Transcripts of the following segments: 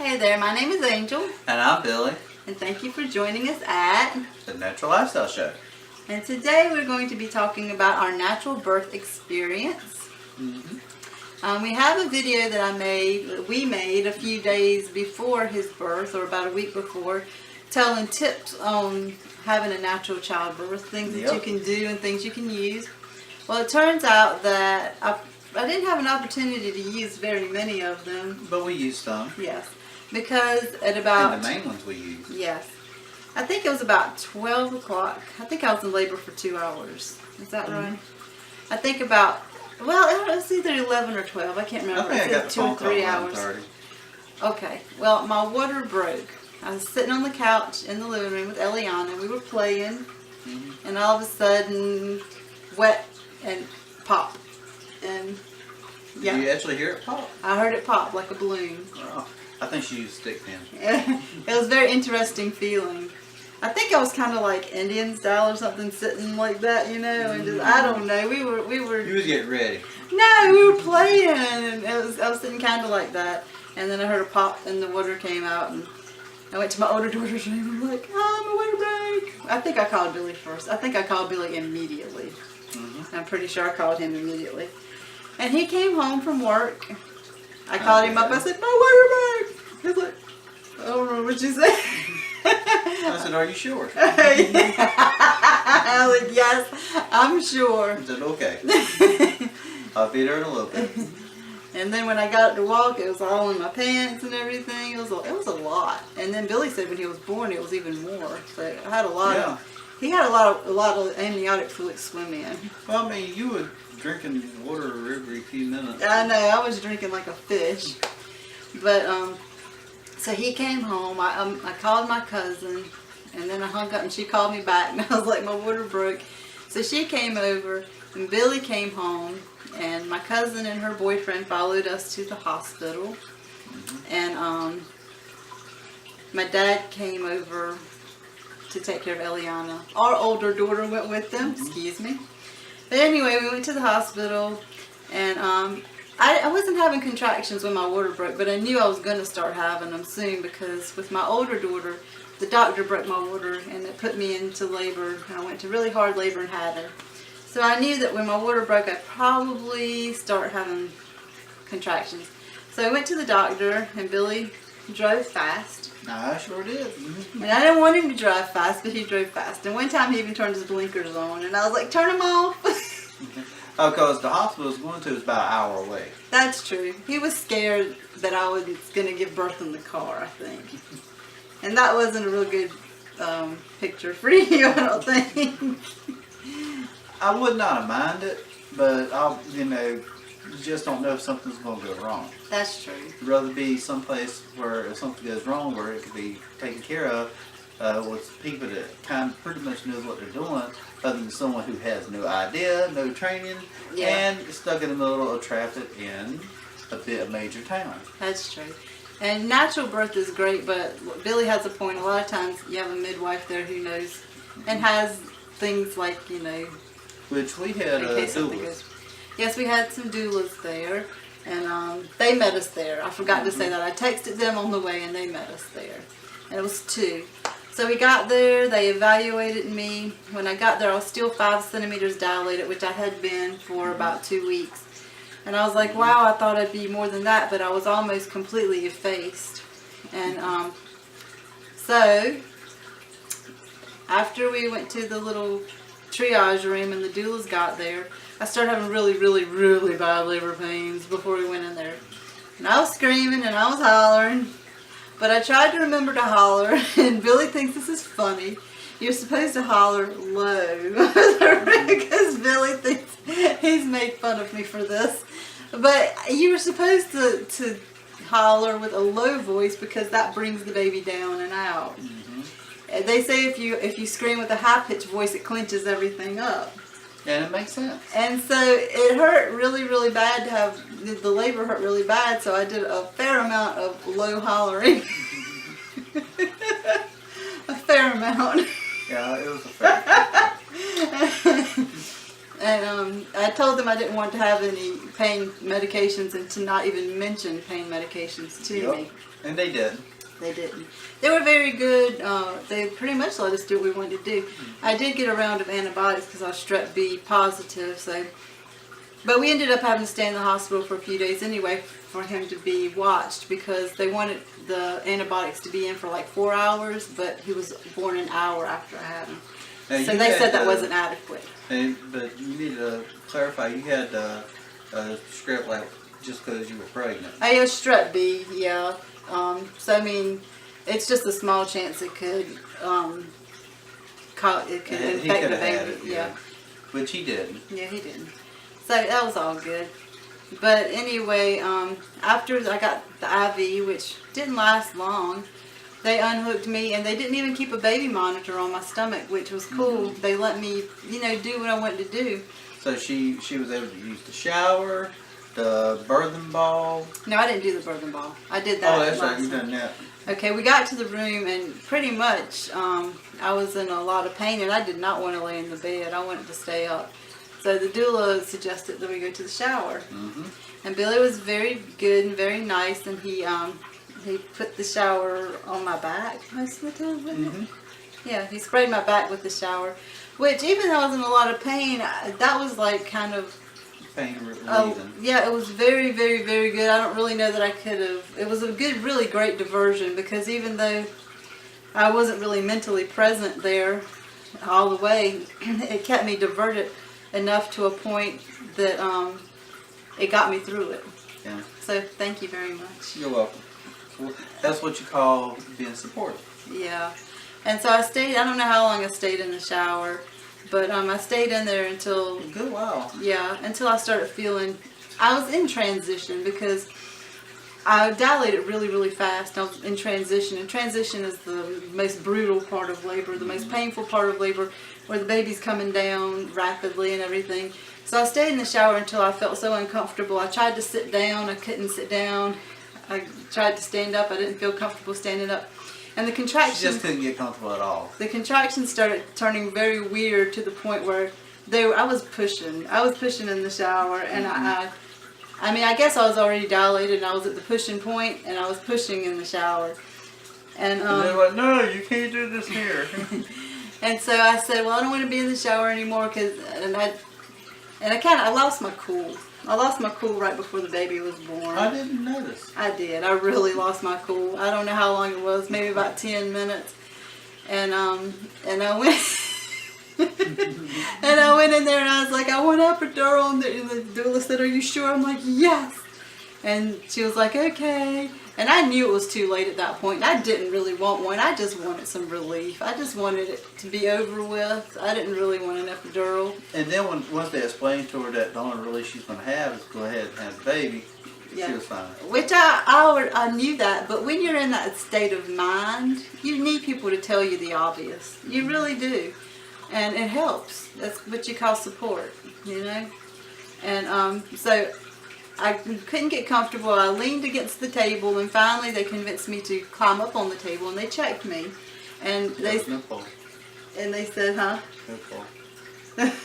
Hey there, my name is Angel. And I'm Billy. And thank you for joining us at The Natural Lifestyle Show. And today we're going to be talking about our natural birth experience. We have a video that we made a few days before his birth, or about a week before, telling tips on having a natural childbirth, things that you can do and things you can use. Well, it turns out that I didn't have an opportunity to use very many of them. But we used some. Yes. Because at about... And the main ones we used. Yes. I think it was about 12 o'clock. I think I was in labor for 2 hours. Is that right? I think about... Well, it was either 11 or 12. I can't remember. I think I got the 2 or phone 3 call hours. 11:30. Okay. Well, my water broke. I was sitting on the couch in the living room with Eliana. We were playing. And all of a sudden, wet and pop. And yeah. Did you actually hear it pop? I heard it pop like a balloon. Oh, I think she used stick pin. It was a very interesting feeling. I think I was kind of like Indian style or something, sitting like that, you know, and just, I don't know. We were. You was getting ready. No, we were playing, and I was sitting kind of like that, and then I heard a pop, and the water came out, and I went to my older daughter's room, and I'm like, oh, my water break. I think I called Billy first. I think I called Billy immediately. I'm pretty sure I called him immediately. And he came home from work. I called him up. I said, my water break. He was like, I don't know what you said. I said, are you sure? I was like, yes, I'm sure. I said, okay. I'll be there in a little bit. And then when I got to walk, it was all in my pants and everything. It was a lot. And then Billy said when he was born, it was even more. So I had a lot he had a lot of amniotic fluid swim in. Well, I mean, you were drinking water every few minutes. I know, I was drinking like a fish. But so he came home. I called my cousin, and then I hung up, and she called me back, and I was like, my water broke. So she came over, and Billy came home, and my cousin and her boyfriend followed us to the hospital. And my dad came over to take care of Eliana. Our older daughter went with them, excuse me. But anyway, we went to the hospital, and I wasn't having contractions when my water broke, but I knew I was going to start having them soon, because with my older daughter, the doctor broke my water, and it put me into labor, and I went to really hard labor and had her. So I knew that when my water broke, I'd probably start having contractions. So I went to the doctor, and Billy drove fast. I sure did. And I didn't want him to drive fast, but he drove fast. And one time he even turned his blinkers on, and I was like, turn them off. Oh, because the hospital was going to is about an hour away. That's true. He was scared that I was going to give birth in the car, I think. And that wasn't a real good picture for you, I don't think. I would not have minded, but you just don't know if something's going to go wrong. That's true. I'd rather be someplace where if something goes wrong, where it could be taken care of with people that kind of pretty much knows what they're doing, other than someone who has no idea, no training, and stuck in the middle of traffic in a major town. That's true. And natural birth is great, but Billy has a point. A lot of times you have a midwife there who knows and has things like, Which we had doulas. Yes, we had some doulas there, and they met us there. I forgot to say that. I texted them on the way, and they met us there. And it was 2. So we got there, they evaluated me. When I got there, I was still 5 centimeters dilated, which I had been for about 2 weeks. And I was like, wow, I thought I'd be more than that, but I was almost completely effaced. And so, after we went to the little triage room and the doulas got there, I started having really, really, really bad labor pains before we went in there. And I was screaming and I was hollering. But I tried to remember to holler, and Billy thinks this is funny. You're supposed to holler low, because Billy thinks he's made fun of me for this. But you were supposed to holler with a low voice, because that brings the baby down and out. They say if you scream with a high-pitched voice, it clenches everything up. And it makes sense. And so it hurt really, really bad to have, the labor hurt really bad, so I did a fair amount of low hollering. A fair amount. Yeah, it was a fair amount. And I told them I didn't want to have any pain medications and to not even mention pain medications to me. And they did. They didn't. They were very good. They pretty much let us do what we wanted to do. I did get a round of antibiotics because I was strep B positive. So, but we ended up having to stay in the hospital for a few days anyway for him to be watched because they wanted the antibiotics to be in for like 4 hours, but he was born an hour after I had him. Now, So they said that wasn't adequate. But you need to clarify. You had a strep like just because you were pregnant. I had strep B, yeah. So I mean, it's just a small chance it could infect the baby. Yeah. Which he didn't. Yeah, he didn't. So that was all good. But anyway, after I got the IV, which didn't last long, they unhooked me and they didn't even keep a baby monitor on my stomach, which was cool. Mm-hmm. They let me, do what I wanted to do. So she was able to use the shower, the birthing ball. No, I didn't do the birthing ball. I did that. Oh, that's right. last You've time. done that. Okay, we got to the room and pretty much I was in a lot of pain and I did not want to lay in the bed. I wanted to stay up. So the doula suggested that we go to the shower. Mm-hmm. And Billy was very good and very nice, and he put the shower on my back most of the time, wasn't it? Yeah, he sprayed my back with the shower, which even though I was in a lot of pain, that was like kind of Pain relieving. yeah, it was very, very, very good. I don't really know that I could have. It was a good, really great diversion because even though I wasn't really mentally present there all the way, it kept me diverted enough to a point that it got me through it. Yeah. So thank you very much. You're welcome. Well, that's what you call being supportive. Yeah. And so I stayed, I don't know how long I stayed in the shower, but I stayed in there until, A good while. yeah, until I started feeling, I was in transition because I dilated really, really fast. I was in transition, and transition is the most brutal part of labor, the most painful part of labor, where the baby's coming down rapidly and everything. So I stayed in the shower until I felt so uncomfortable. I tried to sit down. I couldn't sit down. I tried to stand up. I didn't feel comfortable standing up. And the contractions... She just couldn't get comfortable at all. The contractions started turning very weird to the point where I was pushing. I was pushing in the shower, and I mean, I guess I was already dilated, and I was at the pushing point, and I was pushing in the shower. And they're like, no, you can't do this here. And so I said, well, I don't want to be in the shower anymore, I lost my cool. I lost my cool right before the baby was born. I didn't notice. I did. I really lost my cool. I don't know how long it was, maybe about 10 minutes. And I went and I went in there and I was like, I want an epidural, and the doula said, are you sure? I'm like, yes. And she was like, okay. And I knew it was too late at that point. I didn't really want one. I just wanted some relief. I just wanted it to be over with. I didn't really want an epidural. And then once they explained to her that the only relief she's going to have is go ahead and have the baby, Yeah. she was fine. Which I knew that, but when you're in that state of mind, you need people to tell you the obvious. You really do. And it helps. That's what you call support, And so I couldn't get comfortable. I leaned against the table, and finally they convinced me to climb up on the table, and they checked me. And they said, huh? No pole.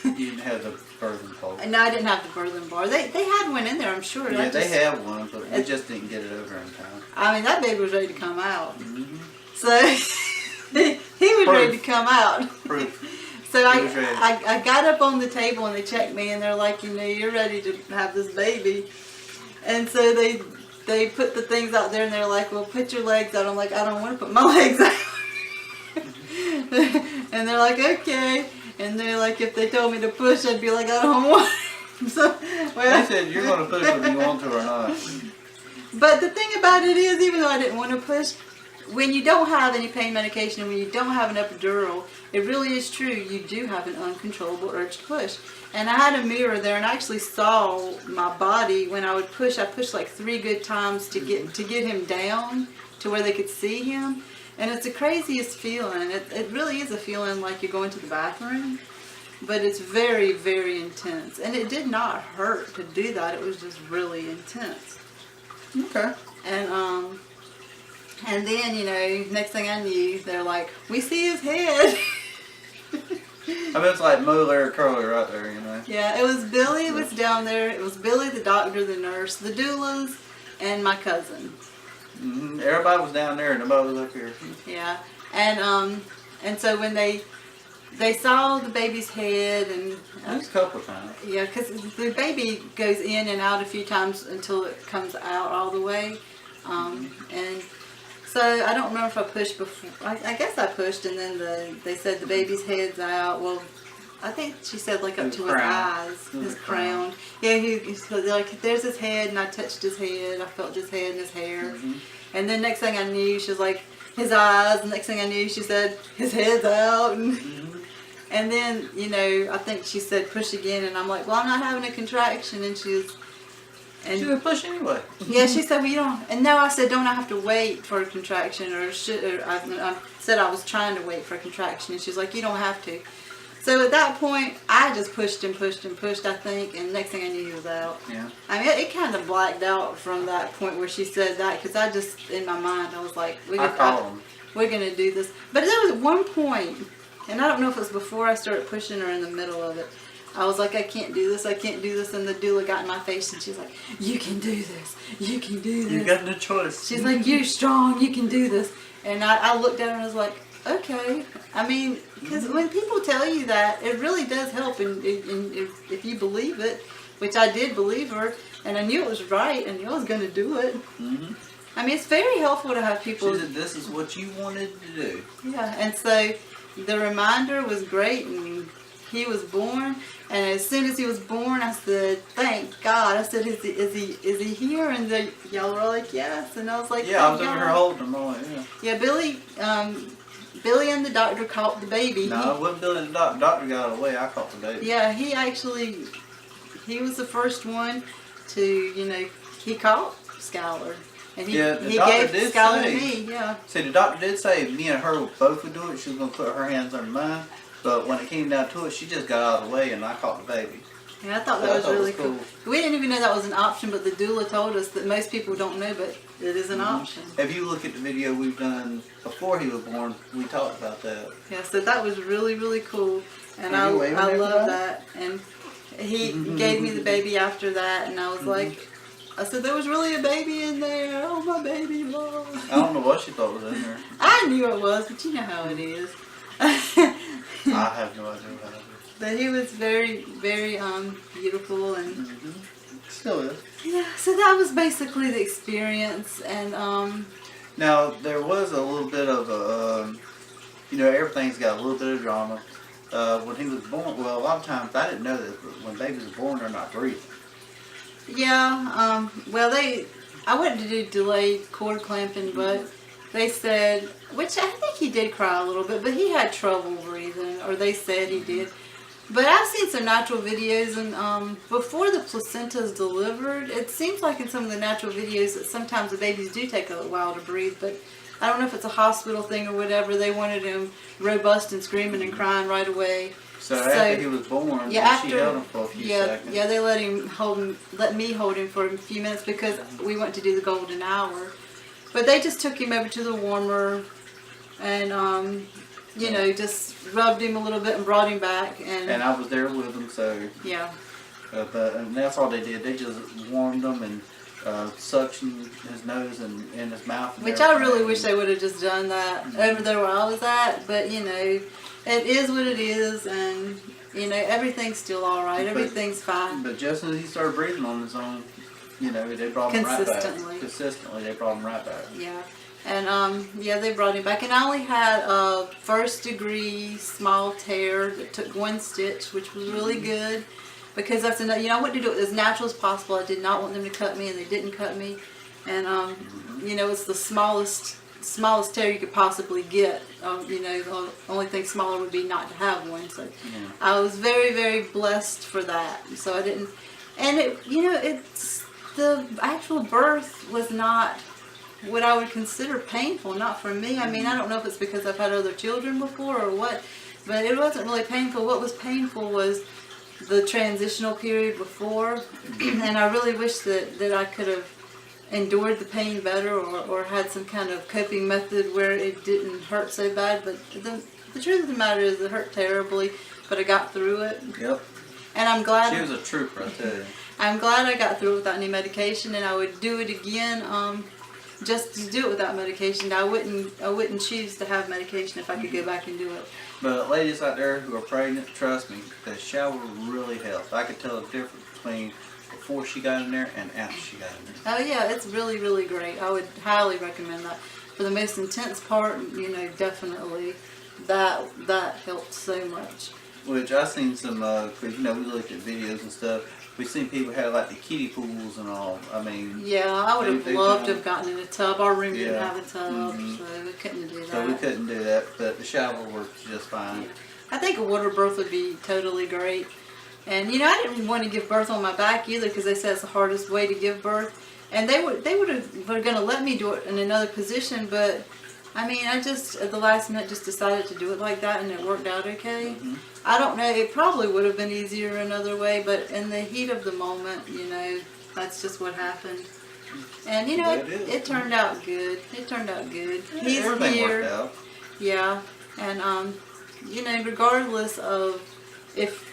You didn't have the birthing pole. No, I didn't have the birthing bar. They had one in there, I'm sure. Yeah, they have one, but we just didn't get it over in time. I mean, that baby was ready to come out. Mm-hmm. So he was ready to come out. Proof. So I got up on the table and they checked me and they're like, you're ready to have this baby. And so they put the things out there and they're like, well, put your legs out. I'm like, I don't want to put my legs out. And they're like, okay. And they're like, if they told me to push, I'd be like, I don't want to. So, well, They said you're going to push whether you want to or not. But the thing about it is, even though I didn't want to push, when you don't have any pain medication and when you don't have an epidural, it really is true. You do have an uncontrollable urge to push. And I had a mirror there and I actually saw my body when I would push. I pushed like 3 good times to get him down to where they could see him. And it's the craziest feeling. It really is a feeling like you're going to the bathroom. But it's very, very intense. And it did not hurt to do that. It was just really intense. Okay. And then, next thing I knew, they're like, we see his head. I mean, it's like Moeller Curly right there, Yeah, it was Billy was down there. It was Billy, the doctor, the nurse, the doulas, and my cousin. Everybody was down there and nobody was up here. Yeah, and so when they saw the baby's head and Just a couple of times. yeah, because the baby goes in and out a few times until it comes out all the way, and so I don't remember if I pushed before. I guess I pushed, and then they said the baby's head's out. Well, I think she said like up to his eyes, his crown. Yeah, he said like there's his head, and I touched his head. I felt his head and his hair, and then next thing I knew, she was like his eyes. And next thing I knew, she said his head's out, and then I think she said push again, and I'm like, well, I'm not having a contraction, and she would push anyway. Yeah, she said, well, you don't. And no, I said, don't I have to wait for a contraction, or I said I was trying to wait for a contraction, and she's like, you don't have to. So at that point, I just pushed and pushed and pushed, I think, and next thing I knew, he was out. Yeah. I mean, it kind of blacked out from that point where she said that, because I just, in my mind, I was like, we're going to do this. But there was one point, and I don't know if it was before I started pushing or in the middle of it, I was like, I can't do this, and the doula got in my face, and she's like, you can do this, you can do this. You got no choice. She's like, you're strong, you can do this. And I looked at her and I was like, okay. I mean, because when people tell you that, it really does help, and if you believe it, which I did believe her, and I knew it was right, and I was going to do it. I mean, it's very helpful to have people. She said, this is what you wanted to do. Yeah, and so the reminder was great, and he was born. And as soon as he was born, I said, thank God. I said, is he here? And y'all were like, yes. And I was like, yeah, I was over here holding him on. Yeah, Billy and the doctor caught the baby. No, it wasn't Billy and the doctor. Doctor got away. I caught the baby. Yeah, he was the first one to, he caught Skylar. And he gave Skylar to me, yeah. See, the doctor did say me and her both would do it. She was going to put her hands under mine. But when it came down to it, she just got out of the way and I caught the baby. Yeah, I thought that was really cool. We didn't even know that was an option, but the doula told us that most people don't know, but it is an option. If you look at the video we've done before he was born, we talked about that. Yeah, so that was really, really cool. And I love that. And he gave me the baby after that, and I was like, I said, there was really a baby in there. Oh, my baby, Lord. I don't know what she thought was in there. I knew it was, but you know how it is. I have no idea how it is. But he was very, very beautiful, and still is. Yeah, so that was basically the experience. And now there was a little bit of everything's got a little bit of drama. When he was born, well, a lot of times I didn't know this, but when babies are born, they're not breathing. Yeah, well, I went to do delayed cord clamping, but they said, which I think he did cry a little bit, but he had trouble breathing, or they said he did. But I've seen some natural videos, and before the placenta is delivered, it seems like in some of the natural videos that sometimes the babies do take a while to breathe, but I don't know if it's a hospital thing or whatever. They wanted him robust and screaming and crying right away. So after he was born, she held him for a few seconds. Yeah, they let me hold him for a few minutes because we went to do the golden hour. But they just took him over to the warmer and, just rubbed him a little bit and brought him back. And I was there with him, so. Yeah. And that's all they did. They just warmed him and suctioned his nose and his mouth. Which I really wish they would have just done that over there where I was at. But, it is what it is. And, everything's still all right. Everything's fine. But just as he started breathing on his own, they brought him right back. Consistently, they brought him right back. Yeah. And, they brought him back. And I only had a first-degree small tear that took 1 stitch, which was really good. Because that's enough. I wanted to do it as natural as possible. I did not want them to cut me, and they didn't cut me. And, it's the smallest tear you could possibly get. The only thing smaller would be not to have one. So I was very, very blessed for that. So I didn't. And it's the actual birth was not what I would consider painful. Not for me. I mean, I don't know if it's because I've had other children before or what, but it wasn't really painful. What was painful was the transitional period before, and I really wish that I could have endured the pain better or had some kind of coping method where it didn't hurt so bad. But the truth of the matter is it hurt terribly, but I got through it. Yep. And I'm glad. She was a trooper, I tell you. I'm glad I got through it without any medication, and I would do it again. just to do it without medication. I wouldn't choose to have medication if I could go back and do it. But ladies out there who are pregnant, trust me, the shower really helps. I could tell the difference between before she got in there and after she got in there. Oh yeah, it's really, really great. I would highly recommend that. For the most intense part, definitely that helped so much. Which I seen some, cause we looked at videos and stuff. We seen people had like the kiddie pools and all. I mean, yeah, I would have they loved to done- have gotten in a tub. Our room didn't Yeah. have a tub, so we couldn't do that. so we couldn't do that, but the shower worked just fine. I think a water birth would be totally great. And I didn't want to give birth on my back either because they said it's the hardest way to give birth. And they were going to let me do it in another position, but I mean, I just at the last minute just decided to do it like that, and it worked out okay. I don't know. It probably would have been easier another way, but in the heat of the moment, that's just what happened. And it turned out good. It turned out good. He's Everything here. worked out. Yeah, and regardless of if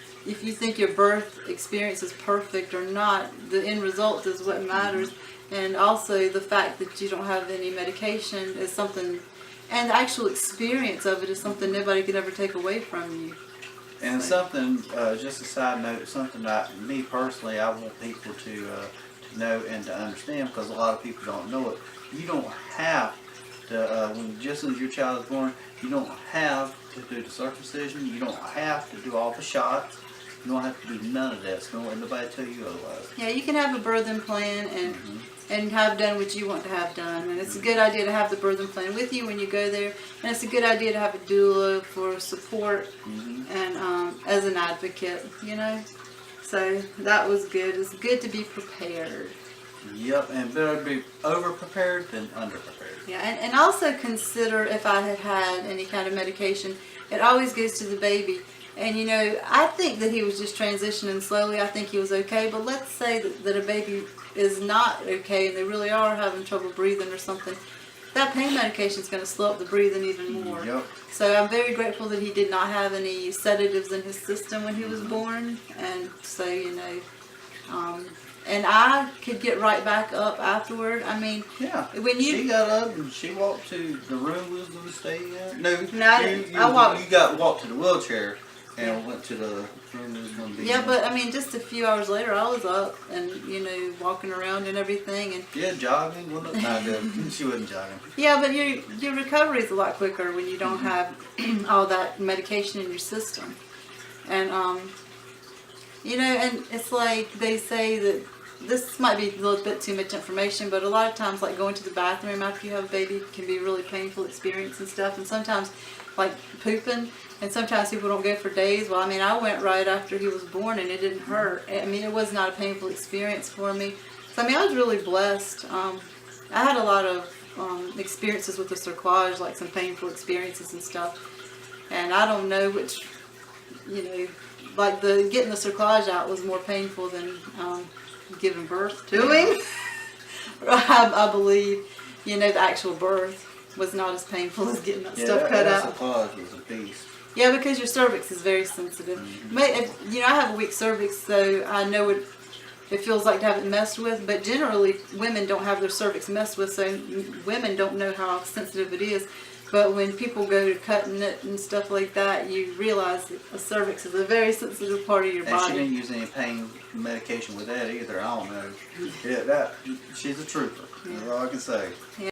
you think your birth experience is perfect or not, the end result is what matters. And also the fact that you don't have any medication is something, and the actual experience of it is something nobody can ever take away from you. And something, just a side note, something that me personally, I want people to know and to understand, because a lot of people don't know it. You don't have to, just as your child is born, you don't have to do the circumcision. You don't have to do all the shots. You don't have to do none of that. So don't let nobody tell you otherwise. Yeah, you can have a birthing plan and have done what you want to have done. And it's a good idea to have the birthing plan with you when you go there. And it's a good idea to have a doula for support and as an advocate, So that was good. It's good to be prepared. Yep, and better be over-prepared than under-prepared. Yeah, and also consider if I had had any kind of medication, it always goes to the baby. And I think that he was just transitioning slowly. I think he was okay. But let's say that a baby is not okay and they really are having trouble breathing or something. That pain medication is going to slow up the breathing even more. Yep. So I'm very grateful that he did not have any sedatives in his system when he was born. And so, and I could get right back up afterward. I mean, Yeah. when you She got up and she walked to the room we was going to stay in. No, I didn't. I walked. You got walked to the wheelchair and went to the room we was going to be Yeah, in. but I mean, just a few hours later, I was up and walking around and everything, and Yeah, jogging. Well, not good. She wasn't jogging. yeah, but your recovery is a lot quicker when you don't have all that medication in your system, and and it's like they say that this might be a little bit too much information, but a lot of times, like going to the bathroom after you have a baby can be a really painful experience and stuff, and sometimes like pooping. And sometimes people don't go for days. Well, I mean, I went right after he was born and it didn't hurt. I mean, it was not a painful experience for me. So, I mean, I was really blessed. I had a lot of experiences with the cerclage, like some painful experiences and stuff. And I don't know which, like getting the cerclage out was more painful than giving birth to him. I believe, the actual birth was not as painful as getting that stuff cut out. Yeah, that was a beast. Yeah, because your cervix is very sensitive. I have a weak cervix, so I know what it feels like to have it messed with. But generally, women don't have their cervix messed with, so women don't know how sensitive it is. But when people go to cutting it and stuff like that, you realize that the cervix is a very sensitive part of your And body. she didn't use any pain medication with that either. I don't know. Yeah, she's a trooper. That's all I can say. Yeah.